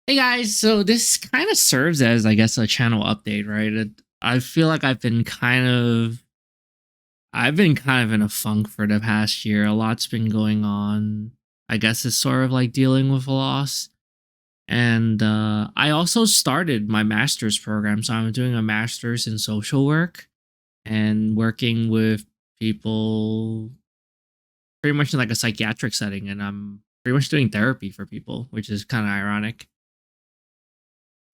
Hey guys, so this kind of serves as, I guess, a channel update, right? I feel like I've been kind of in a funk for the past year. A lot's been going on. I guess it's sort of like dealing with a loss. And I also started my master's program, so I'm doing a master's in social work and working with people pretty much in like a psychiatric setting, and I'm pretty much doing therapy for people, which is kind of ironic.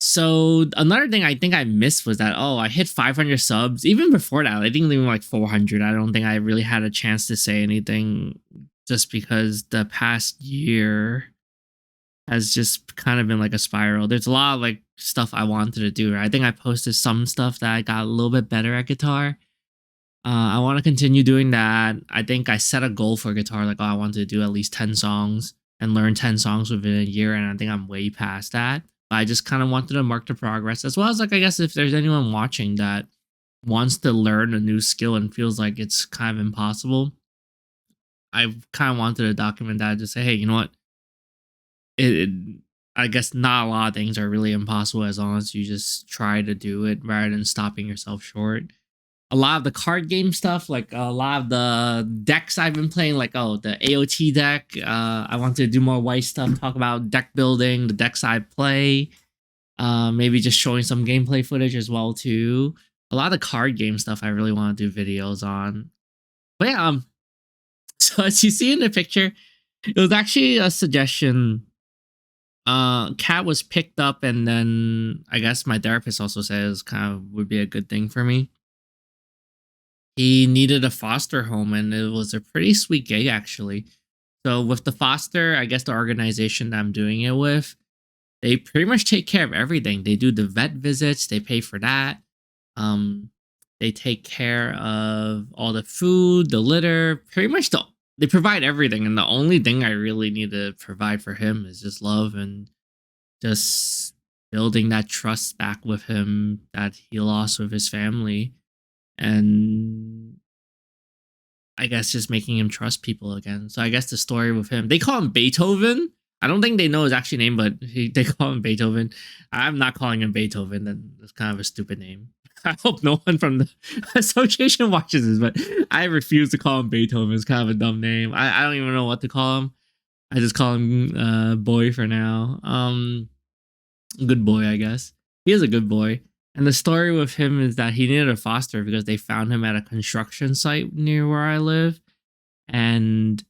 So another thing I think I missed was that I hit 500 subs. Even before that, I think even like 400. I don't think I really had a chance to say anything, just because the past year has just kind of been like a spiral. There's a lot of like stuff I wanted to do. I think I posted some stuff that I got a little bit better at guitar. I want to continue doing that. I think I set a goal for guitar, like, I wanted to do at least 10 songs and learn 10 songs within a year. And I think I'm way past that. But I just kind of wanted to mark the progress, as well as, like, I guess if there's anyone watching that wants to learn a new skill and feels like it's kind of impossible, I kind of wanted to document that, to say, hey, you know what? It I guess not a lot of things are really impossible as long as you just try to do it rather than stopping yourself short. A lot of the card game stuff, like a lot of the decks I've been playing, like, the AOT deck. I want to do more white stuff, talk about deck building, the decks I play. Maybe just showing some gameplay footage as well too. A lot of the card game stuff I really want to do videos on. But yeah, so as you see in the picture, it was actually a suggestion. Cat was picked up, and then I guess my therapist also says kind of would be a good thing for me. He needed a foster home, and it was a pretty sweet gig, actually. So with the foster, I guess the organization that I'm doing it with, they pretty much take care of everything. They do the vet visits, they pay for that. Um, they take care of all the food, the litter, pretty much they provide everything. And the only thing I really need to provide for him is just love, and just building that trust back with him that he lost with his family. And I guess just making him trust people again. So I guess the story with him, they call him Beethoven. I don't think they know his actual name, but they call him Beethoven. I'm not calling him Beethoven. That's kind of a stupid name. I hope no one from the association watches this, but I refuse to call him Beethoven. It's kind of a dumb name. I don't even know what to call him. I just call him Boy for now. Good boy, I guess. He is a good boy. And the story with him is that he needed a foster because they found him at a construction site near where I live. And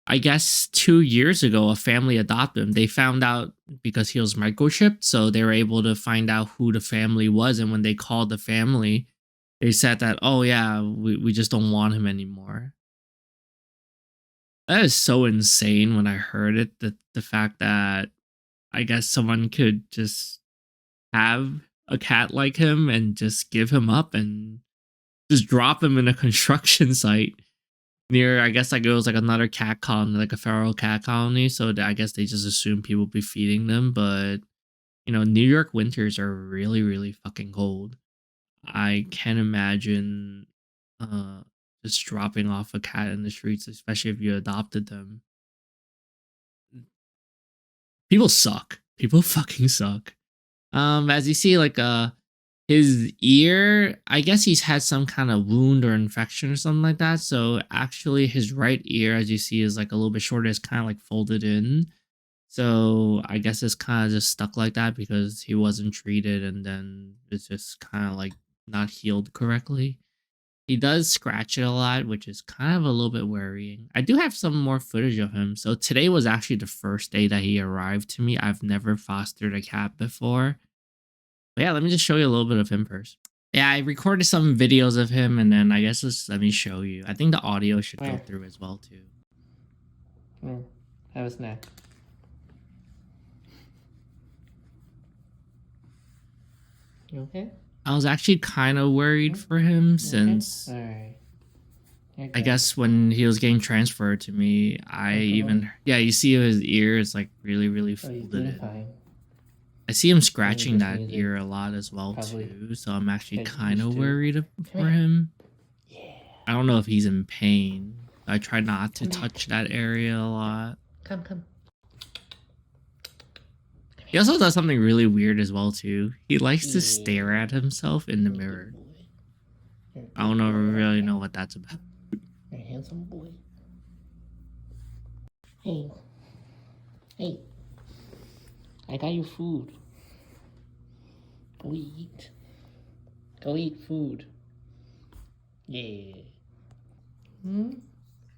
I guess 2 years ago, a family adopted him. They found out because he was microchipped, so they were able to find out who the family was. And when they called the family, they said that, oh, yeah, we just don't want him anymore. That is so insane when I heard it. The fact that I guess someone could just have a cat like him and just give him up and just drop him in a construction site near, I guess, like, it was like another cat colony, like a feral cat colony. So I guess they just assume people be feeding them. But New York winters are really, really fucking cold. I can't imagine uh just dropping off a cat in the streets, especially if you adopted them. People suck. People fucking suck. As you see, like, his ear, I guess he's had some kind of wound or infection or something like that. So actually, his right ear, as you see, is like a little bit shorter. It's kind of like folded in. So I guess it's kind of just stuck like that because he wasn't treated, and then it's just kind of like not healed correctly. He does scratch it a lot, which is kind of a little bit worrying. I do have some more footage of him. So today was actually the first day that he arrived to me. I've never fostered a cat before. But yeah, let me just show you a little bit of him first. Yeah, I recorded some videos of him, and then I guess let me show you. I think the audio should go through as well too. Have a snack. You okay? I was actually kind of worried for him since Alright. I guess when he was getting transferred to me, you see his ear is like really, really folded in. Fine. I see him scratching that ear a lot as well too, so I'm actually kind of worried for him. Yeah. I don't know if he's in pain. I try not to touch that area a lot. Come. He also does something really weird as well too. He likes to stare Yeah. at himself in the You're a good mirror. boy. You're a I don't good know boy, really know okay? what that's about. You're a handsome boy. Hey, hey, I got you food. Go eat. Go eat food. Yeah. Hmm?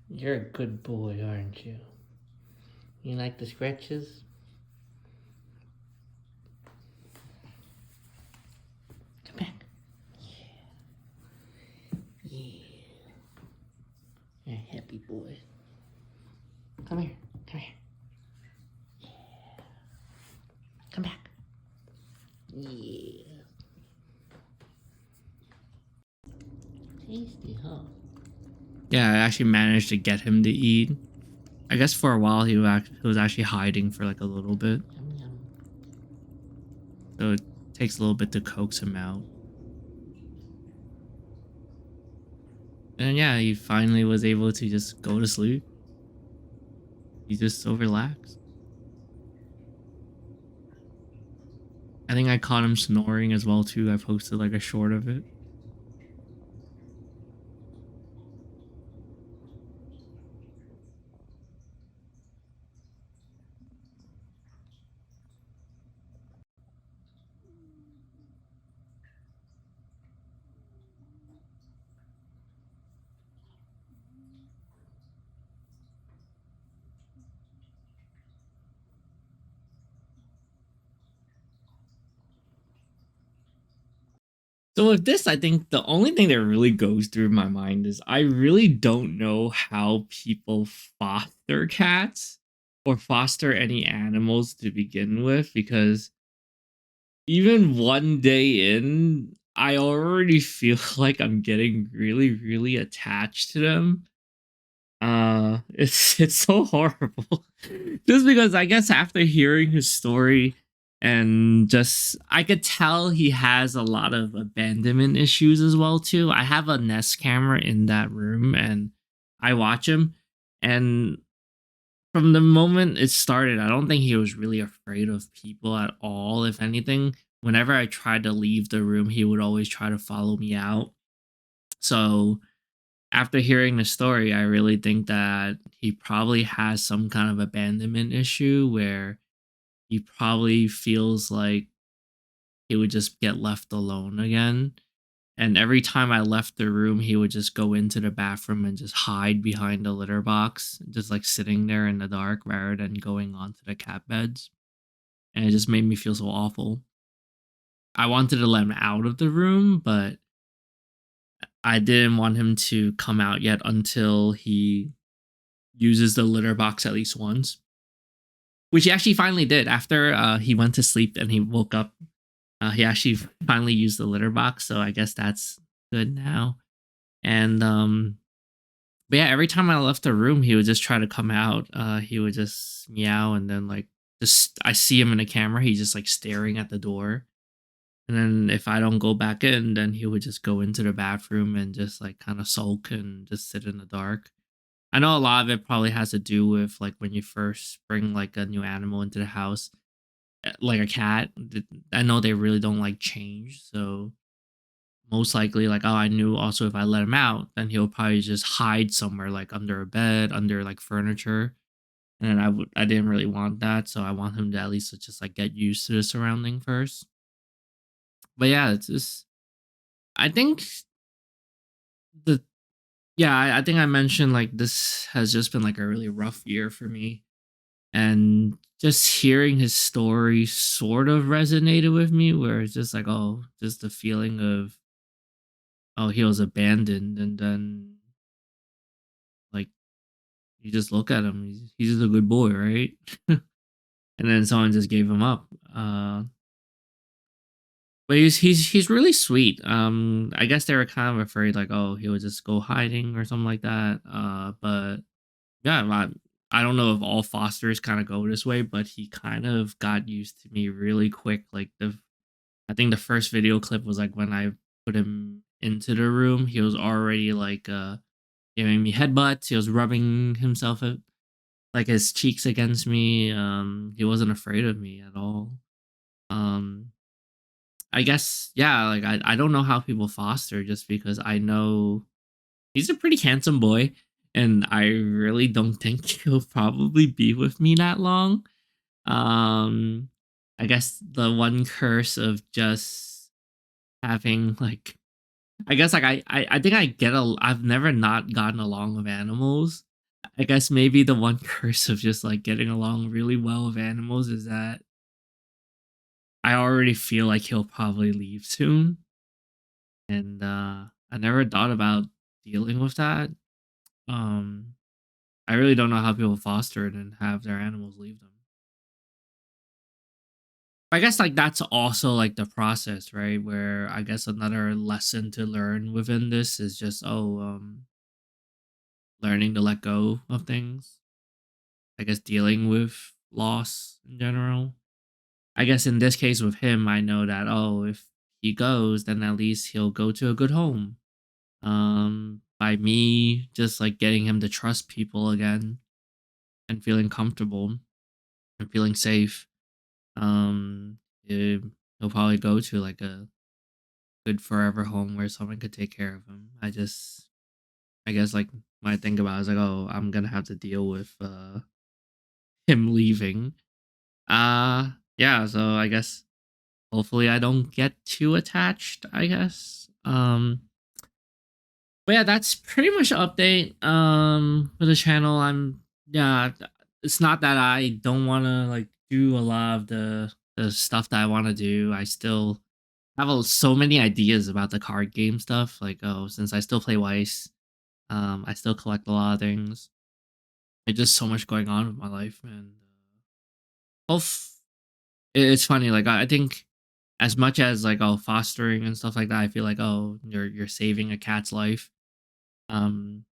You're a good boy, aren't you? You like the scratches? Come back. Yeah. You're a happy boy. Come here. Come here. Yeah. Come back. Yeah. Tasty, huh? Yeah, I actually managed to get him to eat. I guess for a while he was actually hiding for like a little bit. Yum yum. So it takes a little bit to coax him out. And yeah, he finally was able to just go to sleep. He's just so relaxed. I think I caught him snoring as well too. I posted like a short of it. So with this, I think the only thing that really goes through my mind is I really don't know how people foster cats or foster any animals to begin with, because even one day in, I already feel like I'm getting really, really attached to them. It's so horrible. Just because I guess after hearing his story and just I could tell he has a lot of abandonment issues as well too. I have a Nest camera in that room and I watch him, and from the moment it started, I don't think he was really afraid of people at all. If anything, whenever I tried to leave the room, he would always try to follow me out. So after hearing the story, I really think that he probably has some kind of abandonment issue where he probably feels like he would just get left alone again. And every time I left the room, he would just go into the bathroom and just hide behind a litter box, just like sitting there in the dark rather than going onto the cat beds. And it just made me feel so awful. I wanted to let him out of the room, but I didn't want him to come out yet until he uses the litter box at least once, which he actually finally did after he went to sleep and he woke up. He actually finally used the litter box, so I guess that's good now. And but yeah, every time I left the room, he would just try to come out. He would just meow, and then like just I see him in the camera. He's just like staring at the door. And then if I don't go back in, then he would just go into the bathroom and just like kind of sulk and just sit in the dark. I know a lot of it probably has to do with like when you first bring like a new animal into the house, like a cat. I know they really don't like change, so most likely like, oh, I knew also if I let him out, then he'll probably just hide somewhere like under a bed, under like furniture. And I didn't really want that, so I want him to at least just like get used to the surrounding first. But yeah, it's just I think the yeah, I think I mentioned like this has just been like a really rough year for me. And just hearing his story sort of resonated with me, where it's just like, oh, just the feeling of, oh, he was abandoned. And then like you just look at him, he's just a good boy, right? And then someone just gave him up. But he's really sweet. I guess they were kind of afraid like, oh, he would just go hiding or something like that. But yeah, I don't know if all fosters kind of go this way, but he kind of got used to me really quick. Like I think the first video clip was like when I put him into the room, he was already like giving me headbutts. He was rubbing himself like his cheeks against me. He wasn't afraid of me at all. Um, I guess yeah, like I don't know how people foster just because I know he's a pretty handsome boy and I really don't think he'll probably be with me that long. Um I guess the one curse of just having like I guess like I think I've never not gotten along with animals. I guess maybe the one curse of just like getting along really well with animals is that I already feel like he'll probably leave soon. And I never thought about dealing with that. Um I really don't know how people foster it and have their animals leave them. I guess like that's also like the process, right? Where I guess another lesson to learn within this is just learning to let go of things. I guess dealing with loss in general. I guess in this case with him, I know that if he goes, then at least he'll go to a good home. By me just like getting him to trust people again and feeling comfortable and feeling safe. Um, eh, he'll probably go to like a good forever home where someone could take care of him. I guess like when I think about it, is like, oh, I'm gonna have to deal with him leaving. Yeah, so I guess hopefully I don't get too attached, I guess. But yeah, that's pretty much an update for the channel. Yeah, it's not that I don't want to like do a lot of the stuff that I want to do. I still have so many ideas about the card game stuff. Like, oh, since I still play Weiss, I still collect a lot of things. There's just so much going on with my life, man. Both, it's funny. Like, I think as much as like fostering and stuff like that, I feel like you're saving a cat's life. Um,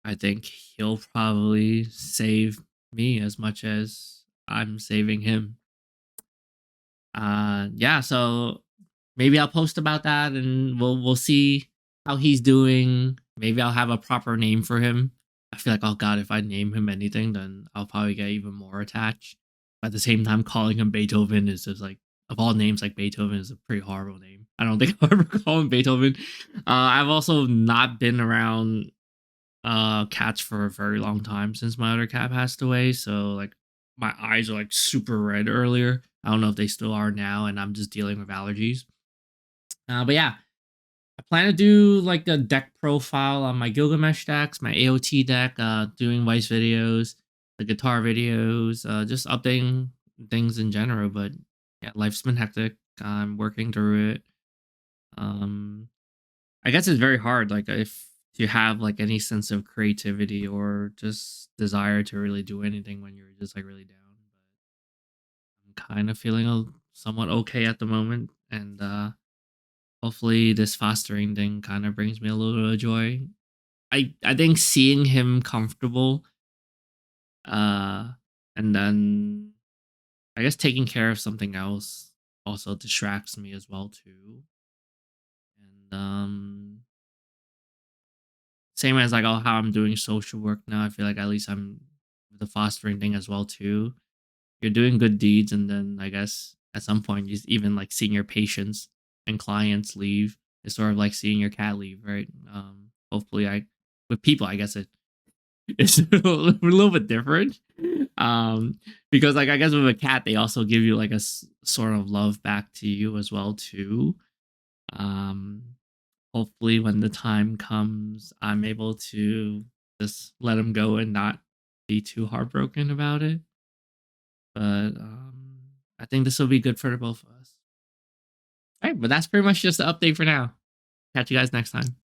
I think he'll probably save me as much as I'm saving him. Yeah, so maybe I'll post about that and we'll see how he's doing. Maybe I'll have a proper name for him. I feel like, oh god, if I name him anything, then I'll probably get even more attached. But at the same time, calling him Beethoven is just like, of all names, like Beethoven is a pretty horrible name. I don't think I'll ever call him Beethoven. I've also not been around cats for a very long time since my other cat passed away, so like my eyes are like super red earlier. I don't know if they still are now, and I'm just dealing with allergies. But yeah, I plan to do like a deck profile on my Gilgamesh decks, my AOT deck, doing Weiss videos, the guitar videos, just updating things in general. But yeah, life's been hectic. I'm working through it. Um, I guess it's very hard, like if you have like any sense of creativity or just desire to really do anything when you're just like really down. But I'm kind of feeling somewhat okay at the moment, and hopefully this fostering thing kind of brings me a little bit of joy. I think seeing him comfortable, uh, and then I guess taking care of something else also distracts me as well too. And same as like how I'm doing social work now. I feel like at least I'm the fostering thing as well too. You're doing good deeds, and then I guess at some point, just even like seeing your patients and clients leave is sort of like seeing your cat leave, right? Hopefully, I with people, I guess it's a little bit different. Because like I guess with a cat, they also give you like a sort of love back to you as well too. Um, Hopefully when the time comes, I'm able to just let him go and not be too heartbroken about it. But I think this will be good for the both of us. All right, but that's pretty much just the update for now. Catch you guys next time.